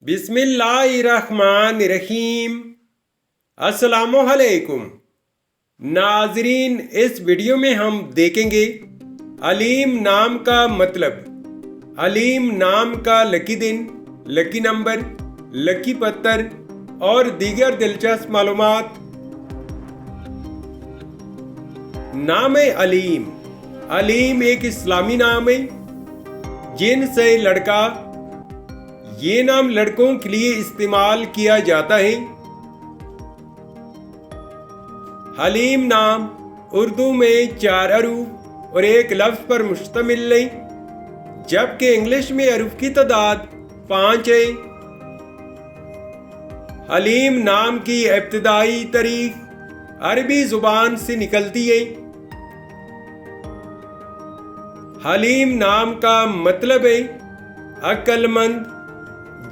बिस्मिल्लाहिर्रहमानिर्रहीम। अस्सलामुअलैकुम नाजरीन, इस वीडियो में हम देखेंगे अलीम नाम का मतलब, अलीम नाम का लकी दिन, लकी नंबर, लकी पत्थर और दीगर दिलचस्प मालूमात। नाम अलीम। अलीम एक इस्लामी नाम है जिनसे लड़का, ये नाम लड़कों के लिए इस्तेमाल किया जाता है। हलीम नाम उर्दू में 4 हरूफ और एक लफ्ज़ पर मुश्तमिल है, जबकि इंग्लिश में हरूफ की तादाद 5 है। हलीम नाम की इब्तिदाई तारीख अरबी जुबान से निकलती है। हलीम नाम का मतलब है अक्लमंद,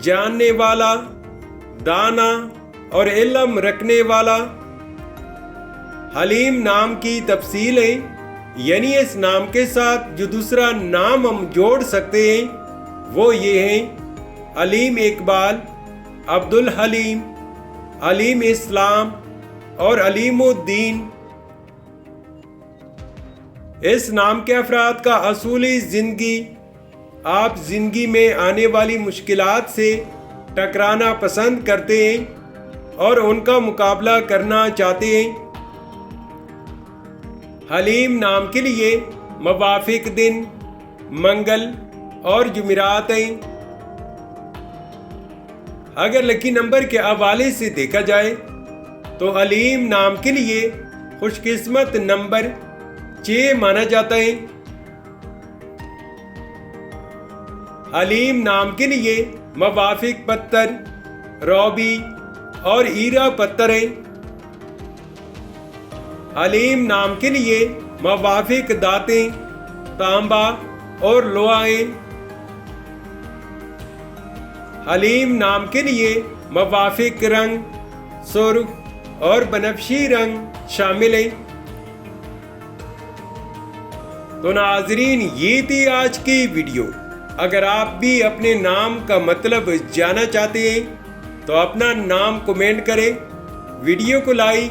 जानने वाला, दाना और इल्म रखने वाला। हलीम नाम की तफसील है, यानी इस नाम के साथ जो दूसरा नाम हम जोड़ सकते हैं वो ये हैं: अलीम इकबाल, अब्दुल हलीम, अलीम इस्लाम और अलीमुद्दीन। इस नाम के अफराद का असूली जिंदगी, आप जिंदगी में आने वाली मुश्किलात से टकराना पसंद करते हैं और उनका मुकाबला करना चाहते हैं। हलीम नाम के लिए मुवाफिक दिन मंगल और जुमेरात हैं। अगर लकी नंबर के हवाले से देखा जाए तो अलीम नाम के लिए खुशकिस्मत नंबर 6 माना जाता है। हलीम नाम के लिए मुवाफिक पत्थर रोबी और हीरा पत्थर है। हलीम नाम के लिए मुवाफिक दातें तांबा और लोहा है। हलीम नाम के लिए मुवाफिक रंग सुर्ख और बनफशी रंग शामिल है। तो नाजरीन, ये थी आज की वीडियो। अगर आप भी अपने नाम का मतलब जानना चाहते हैं तो अपना नाम कमेंट करें, वीडियो को लाइक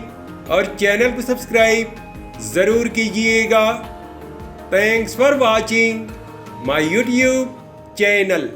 और चैनल को सब्सक्राइब ज़रूर कीजिएगा। Thanks for watching my YouTube channel.